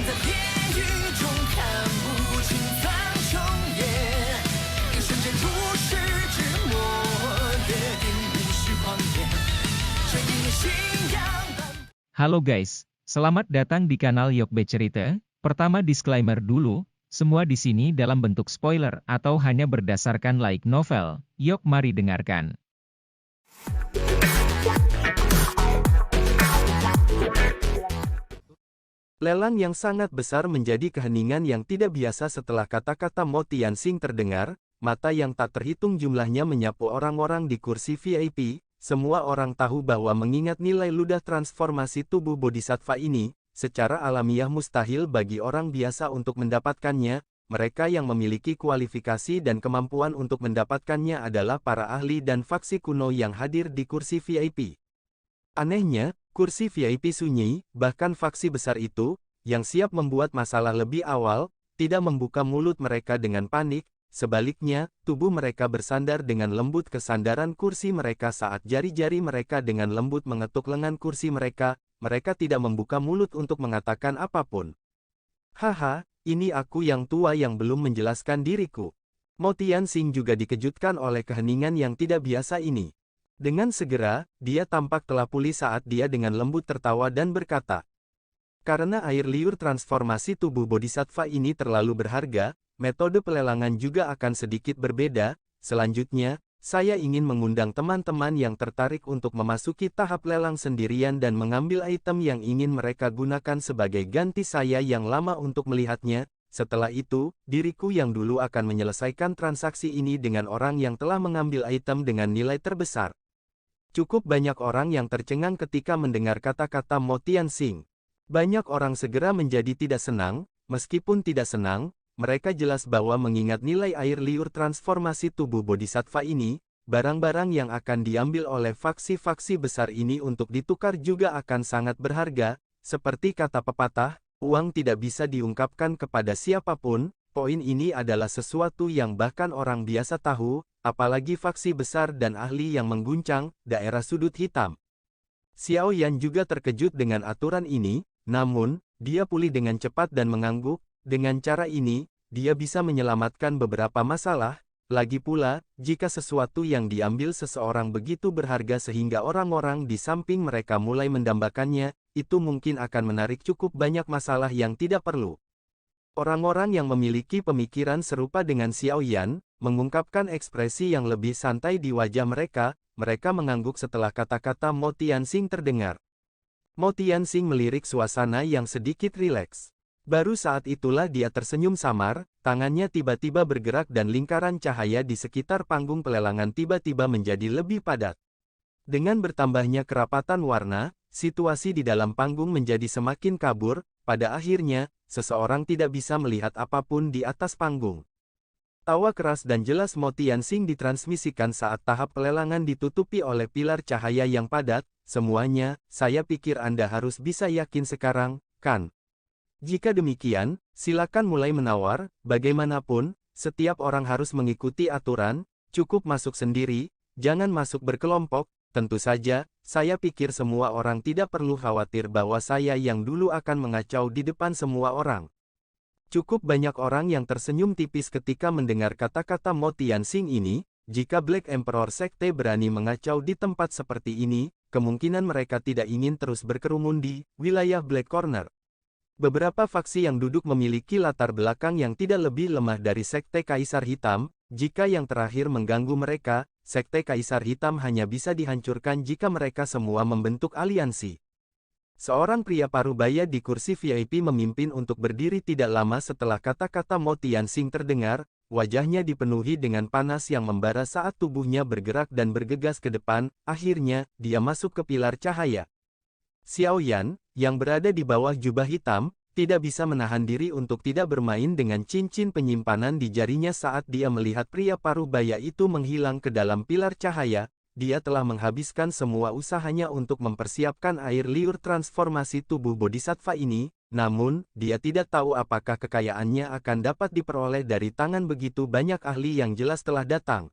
在地狱中看不清苍穹野，一瞬间如释之末，约定无需狂野，这一念信仰。 Halo guys, selamat datang di kanal Yokbe Cerita. Pertama disclaimer dulu, semua di sini dalam bentuk spoiler atau hanya berdasarkan light novel. Yok mari dengarkan. Lelang yang sangat besar menjadi keheningan yang tidak biasa setelah kata-kata Mo Tianxing terdengar, mata yang tak terhitung jumlahnya menyapu orang-orang di kursi VIP. Semua orang tahu bahwa mengingat nilai ludah transformasi tubuh bodhisattva ini, secara alamiah mustahil bagi orang biasa untuk mendapatkannya. Mereka yang memiliki kualifikasi dan kemampuan untuk mendapatkannya adalah para ahli dan faksi kuno yang hadir di kursi VIP. Anehnya, kursi VIP sunyi, bahkan faksi besar itu, yang siap membuat masalah lebih awal, tidak membuka mulut mereka dengan panik. Sebaliknya, tubuh mereka bersandar dengan lembut ke sandaran kursi mereka saat jari-jari mereka dengan lembut mengetuk lengan kursi mereka. Mereka tidak membuka mulut untuk mengatakan apapun. Haha, ini aku yang tua yang belum menjelaskan diriku. Mo Tianxing juga dikejutkan oleh keheningan yang tidak biasa ini. Dengan segera, dia tampak telah pulih saat dia dengan lembut tertawa dan berkata, "Karena air liur transformasi tubuh bodhisattva ini terlalu berharga, metode pelelangan juga akan sedikit berbeda. Selanjutnya, saya ingin mengundang teman-teman yang tertarik untuk memasuki tahap lelang sendirian dan mengambil item yang ingin mereka gunakan sebagai ganti saya yang lama untuk melihatnya. Setelah itu, diriku yang dulu akan menyelesaikan transaksi ini dengan orang yang telah mengambil item dengan nilai terbesar." Cukup banyak orang yang tercengang ketika mendengar kata-kata Mo Tianxing. Banyak orang segera menjadi tidak senang, meskipun tidak senang. Mereka jelas bahwa mengingat nilai air liur transformasi tubuh bodhisattva ini, barang-barang yang akan diambil oleh faksi-faksi besar ini untuk ditukar juga akan sangat berharga. Seperti kata pepatah, uang tidak bisa diungkapkan kepada siapapun. Poin ini adalah sesuatu yang bahkan orang biasa tahu, apalagi faksi besar dan ahli yang mengguncang daerah sudut hitam. Xiao Yan juga terkejut dengan aturan ini, namun, dia pulih dengan cepat dan mengangguk. Dengan cara ini, dia bisa menyelamatkan beberapa masalah. Lagi pula, jika sesuatu yang diambil seseorang begitu berharga sehingga orang-orang di samping mereka mulai mendambakannya, itu mungkin akan menarik cukup banyak masalah yang tidak perlu. Orang-orang yang memiliki pemikiran serupa dengan Xiao Yan, mengungkapkan ekspresi yang lebih santai di wajah mereka. Mereka mengangguk setelah kata-kata Mo Tianxing terdengar. Mo Tianxing melirik suasana yang sedikit rileks. Baru saat itulah dia tersenyum samar, tangannya tiba-tiba bergerak dan lingkaran cahaya di sekitar panggung pelelangan tiba-tiba menjadi lebih padat. Dengan bertambahnya kerapatan warna, situasi di dalam panggung menjadi semakin kabur. Pada akhirnya, seseorang tidak bisa melihat apapun di atas panggung. Tawa keras dan jelas Mo Tianxing ditransmisikan saat tahap pelelangan ditutupi oleh pilar cahaya yang padat. Semuanya, saya pikir Anda harus bisa yakin sekarang, kan? Jika demikian, silakan mulai menawar. Bagaimanapun, setiap orang harus mengikuti aturan. Cukup masuk sendiri, jangan masuk berkelompok. Tentu saja, saya pikir semua orang tidak perlu khawatir bahwa saya yang dulu akan mengacau di depan semua orang. Cukup banyak orang yang tersenyum tipis ketika mendengar kata-kata Mo Tianxing ini. Jika Black Emperor Sekte berani mengacau di tempat seperti ini, kemungkinan mereka tidak ingin terus berkerumun di wilayah Black Corner. Beberapa faksi yang duduk memiliki latar belakang yang tidak lebih lemah dari Sekte Kaisar Hitam. Jika yang terakhir mengganggu mereka, Sekte Kaisar Hitam hanya bisa dihancurkan jika mereka semua membentuk aliansi. Seorang pria parubaya di kursi VIP memimpin untuk berdiri tidak lama setelah kata-kata Mo Tianxing terdengar. Wajahnya dipenuhi dengan panas yang membara saat tubuhnya bergerak dan bergegas ke depan. Akhirnya, dia masuk ke pilar cahaya. Xiao Yan, yang berada di bawah jubah hitam, tidak bisa menahan diri untuk tidak bermain dengan cincin penyimpanan di jarinya saat dia melihat pria parubaya itu menghilang ke dalam pilar cahaya. Dia telah menghabiskan semua usahanya untuk mempersiapkan air liur transformasi tubuh bodhisattva ini, namun, dia tidak tahu apakah kekayaannya akan dapat diperoleh dari tangan begitu banyak ahli yang jelas telah datang.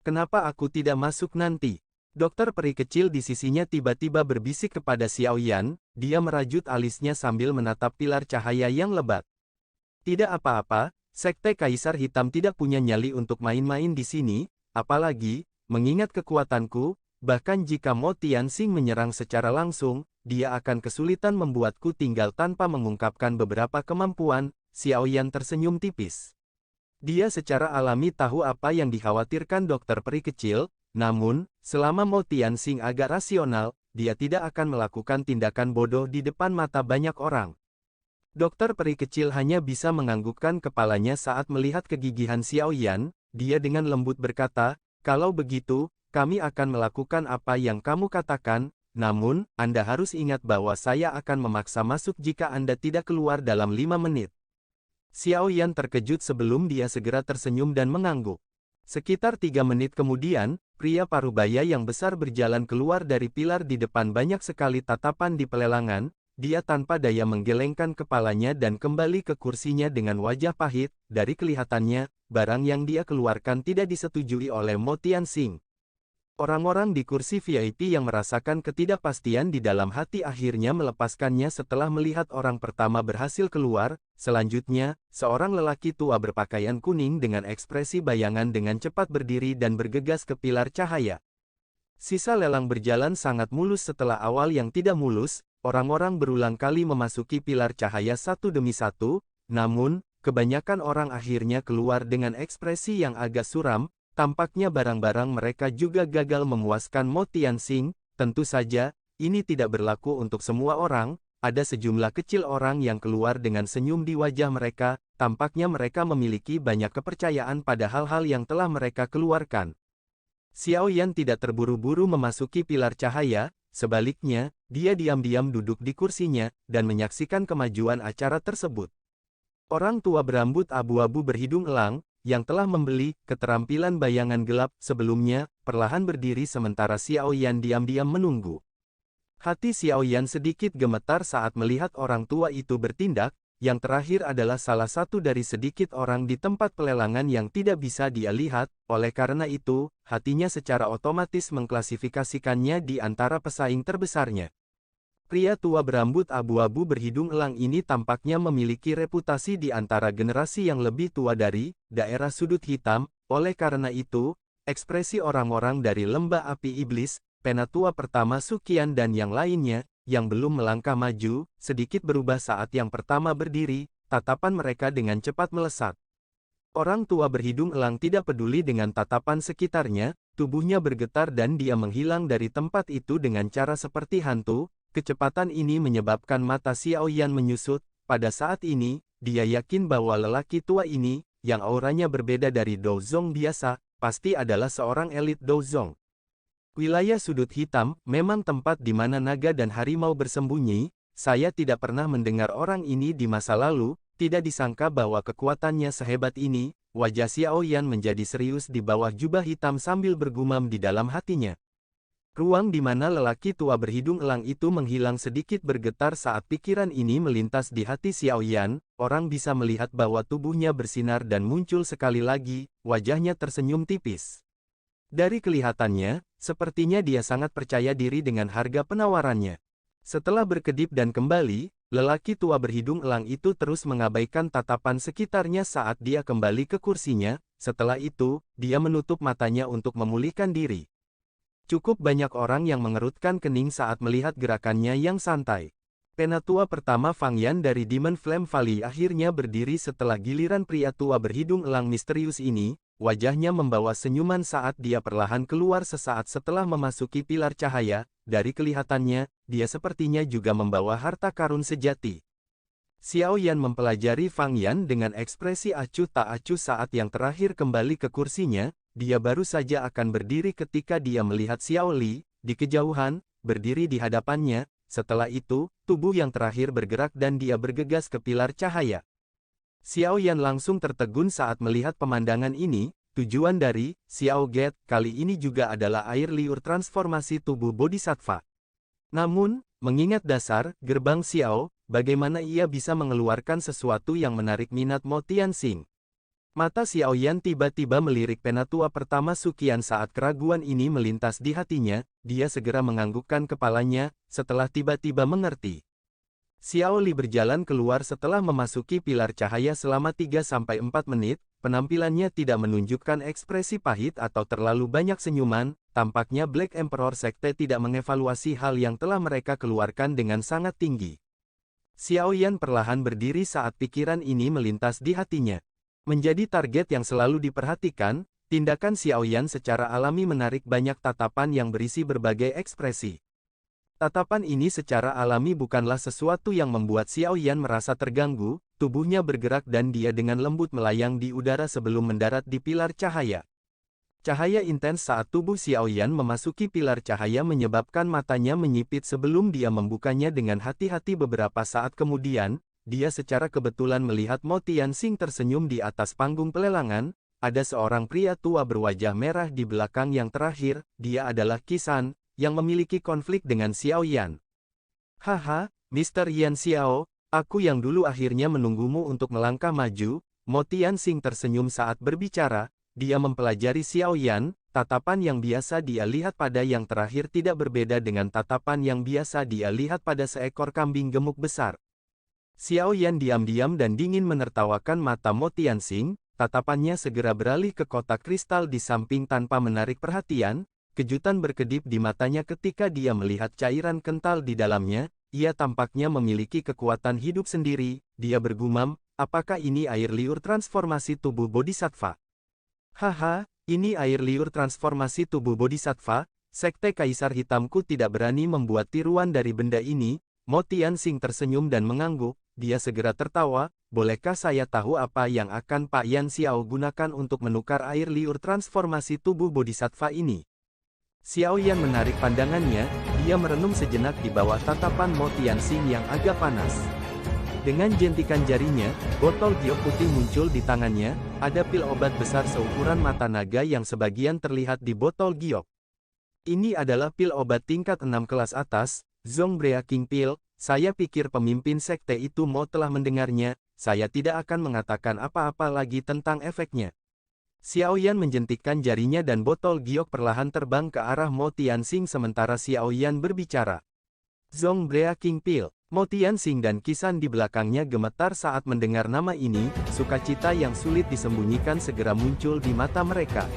Kenapa aku tidak masuk nanti? Dokter peri kecil di sisinya tiba-tiba berbisik kepada Xiao Yan, dia merajut alisnya sambil menatap pilar cahaya yang lebat. Tidak apa-apa, Sekte Kaisar Hitam tidak punya nyali untuk main-main di sini, apalagi, mengingat kekuatanku, bahkan jika Mo Tianxing menyerang secara langsung, dia akan kesulitan membuatku tinggal tanpa mengungkapkan beberapa kemampuan. Xiao Yan tersenyum tipis. Dia secara alami tahu apa yang dikhawatirkan dokter peri kecil, namun, selama Mo Tianxing agak rasional, dia tidak akan melakukan tindakan bodoh di depan mata banyak orang. Dokter peri kecil hanya bisa menganggukkan kepalanya saat melihat kegigihan Xiao Yan. Dia dengan lembut berkata, "Kalau begitu, kami akan melakukan apa yang kamu katakan, namun, Anda harus ingat bahwa saya akan memaksa masuk jika Anda tidak keluar dalam 5 menit." Xiao Yan terkejut sebelum dia segera tersenyum dan mengangguk. Sekitar 3 menit kemudian, pria parubaya yang besar berjalan keluar dari pilar di depan banyak sekali tatapan di pelelangan. Dia tanpa daya menggelengkan kepalanya dan kembali ke kursinya dengan wajah pahit. Dari kelihatannya, barang yang dia keluarkan tidak disetujui oleh Mo Tianxing. Orang-orang di kursi VIP yang merasakan ketidakpastian di dalam hati akhirnya melepaskannya setelah melihat orang pertama berhasil keluar. Selanjutnya, seorang lelaki tua berpakaian kuning dengan ekspresi bayangan dengan cepat berdiri dan bergegas ke pilar cahaya. Sisa lelang berjalan sangat mulus setelah awal yang tidak mulus. Orang-orang berulang kali memasuki pilar cahaya satu demi satu, namun, kebanyakan orang akhirnya keluar dengan ekspresi yang agak suram. Tampaknya barang-barang mereka juga gagal memuaskan Mo Tianxing. Tentu saja, ini tidak berlaku untuk semua orang. Ada sejumlah kecil orang yang keluar dengan senyum di wajah mereka. Tampaknya mereka memiliki banyak kepercayaan pada hal-hal yang telah mereka keluarkan. Xiao Yan tidak terburu-buru memasuki pilar cahaya. Sebaliknya, dia diam-diam duduk di kursinya dan menyaksikan kemajuan acara tersebut. Orang tua berambut abu-abu berhidung elang, yang telah membeli keterampilan bayangan gelap sebelumnya, perlahan berdiri sementara Xiao Yan diam-diam menunggu. Hati Xiao Yan sedikit gemetar saat melihat orang tua itu bertindak. Yang terakhir adalah salah satu dari sedikit orang di tempat pelelangan yang tidak bisa dia lihat. Oleh karena itu, hatinya secara otomatis mengklasifikasikannya di antara pesaing terbesarnya. Pria tua berambut abu-abu berhidung elang ini tampaknya memiliki reputasi di antara generasi yang lebih tua dari daerah sudut hitam. Oleh karena itu, ekspresi orang-orang dari lembah api iblis, penatua pertama Sukian dan yang lainnya, yang belum melangkah maju, sedikit berubah saat yang pertama berdiri. Tatapan mereka dengan cepat melesat. Orang tua berhidung elang tidak peduli dengan tatapan sekitarnya, tubuhnya bergetar dan dia menghilang dari tempat itu dengan cara seperti hantu. Kecepatan ini menyebabkan mata Xiao Yan menyusut. Pada saat ini, dia yakin bahwa lelaki tua ini, yang auranya berbeda dari Douzong biasa, pasti adalah seorang elit Douzong. Wilayah sudut hitam memang tempat di mana naga dan harimau bersembunyi. Saya tidak pernah mendengar orang ini di masa lalu. Tidak disangka bahwa kekuatannya sehebat ini. Wajah Xiao Yan menjadi serius di bawah jubah hitam sambil bergumam di dalam hatinya. Ruang di mana lelaki tua berhidung elang itu menghilang sedikit bergetar saat pikiran ini melintas di hati Xiao Yan. Orang bisa melihat bahwa tubuhnya bersinar dan muncul sekali lagi. Wajahnya tersenyum tipis. Dari kelihatannya, sepertinya dia sangat percaya diri dengan harga penawarannya. Setelah berkedip dan kembali, lelaki tua berhidung elang itu terus mengabaikan tatapan sekitarnya saat dia kembali ke kursinya. Setelah itu, dia menutup matanya untuk memulihkan diri. Cukup banyak orang yang mengerutkan kening saat melihat gerakannya yang santai. Penatua pertama Fang Yan dari Demon Flame Valley akhirnya berdiri setelah giliran pria tua berhidung elang misterius ini. Wajahnya membawa senyuman saat dia perlahan keluar sesaat setelah memasuki pilar cahaya. Dari kelihatannya, dia sepertinya juga membawa harta karun sejati. Xiao Yan mempelajari Fang Yan dengan ekspresi acuh tak acuh saat yang terakhir kembali ke kursinya. Dia baru saja akan berdiri ketika dia melihat Xiao Li, di kejauhan, berdiri di hadapannya. Setelah itu, tubuh yang terakhir bergerak dan dia bergegas ke pilar cahaya. Xiao Yan langsung tertegun saat melihat pemandangan ini. Tujuan dari Xiao Gate kali ini juga adalah air liur transformasi tubuh bodhisattva. Namun, mengingat dasar gerbang Xiao, bagaimana ia bisa mengeluarkan sesuatu yang menarik minat Mo Tianxing? Mata Xiaoyan tiba-tiba melirik penatua pertama Suqian saat keraguan ini melintas di hatinya, dia segera menganggukkan kepalanya, setelah tiba-tiba mengerti. Xiao Li berjalan keluar setelah memasuki pilar cahaya selama 3-4 menit, penampilannya tidak menunjukkan ekspresi pahit atau terlalu banyak senyuman, tampaknya Black Emperor Sekte tidak mengevaluasi hal yang telah mereka keluarkan dengan sangat tinggi. Xiaoyan perlahan berdiri saat pikiran ini melintas di hatinya. Menjadi target yang selalu diperhatikan, tindakan Xiaoyan secara alami menarik banyak tatapan yang berisi berbagai ekspresi. Tatapan ini secara alami bukanlah sesuatu yang membuat Xiaoyan merasa terganggu, tubuhnya bergerak dan dia dengan lembut melayang di udara sebelum mendarat di pilar cahaya. Cahaya intens saat tubuh Xiaoyan memasuki pilar cahaya menyebabkan matanya menyipit sebelum dia membukanya dengan hati-hati beberapa saat kemudian. Dia secara kebetulan melihat Mo Tianxing tersenyum di atas panggung pelelangan, ada seorang pria tua berwajah merah di belakang yang terakhir, dia adalah Qisan, yang memiliki konflik dengan Xiaoyan. Haha, Mr. Yan Xiao, aku yang dulu akhirnya menunggumu untuk melangkah maju, Mo Tianxing tersenyum saat berbicara, dia mempelajari Xiaoyan, tatapan yang biasa dia lihat pada yang terakhir tidak berbeda dengan tatapan yang biasa dia lihat pada seekor kambing gemuk besar. Xiaoyan diam-diam dan dingin menertawakan mata Mo Tianxing, tatapannya segera beralih ke kotak kristal di samping tanpa menarik perhatian, kejutan berkedip di matanya ketika dia melihat cairan kental di dalamnya, ia tampaknya memiliki kekuatan hidup sendiri, dia bergumam, apakah ini air liur transformasi tubuh Bodhisattva? Haha, ini air liur transformasi tubuh Bodhisattva, Sekte Kaisar Hitamku tidak berani membuat tiruan dari benda ini, Mo Tianxing tersenyum dan mengangguk. Dia segera tertawa, bolehkah saya tahu apa yang akan Pak Yan Xiao gunakan untuk menukar air liur transformasi tubuh Bodhisattva ini? Xiaoyan menarik pandangannya, dia merenung sejenak di bawah tatapan Mo Tianxing yang agak panas. Dengan jentikan jarinya, botol giok putih muncul di tangannya, ada pil obat besar seukuran mata naga yang sebagian terlihat di botol giok. Ini adalah pil obat tingkat 6 kelas atas, Zongbrea King Pill. Saya pikir pemimpin sekte itu Mo telah mendengarnya, saya tidak akan mengatakan apa-apa lagi tentang efeknya. Xiaoyan menjentikkan jarinya dan botol giok perlahan terbang ke arah Mo Tianxing sementara Xiaoyan berbicara. Zongbrea King Pill, Mo Tianxing dan Qisan di belakangnya gemetar saat mendengar nama ini, sukacita yang sulit disembunyikan segera muncul di mata mereka.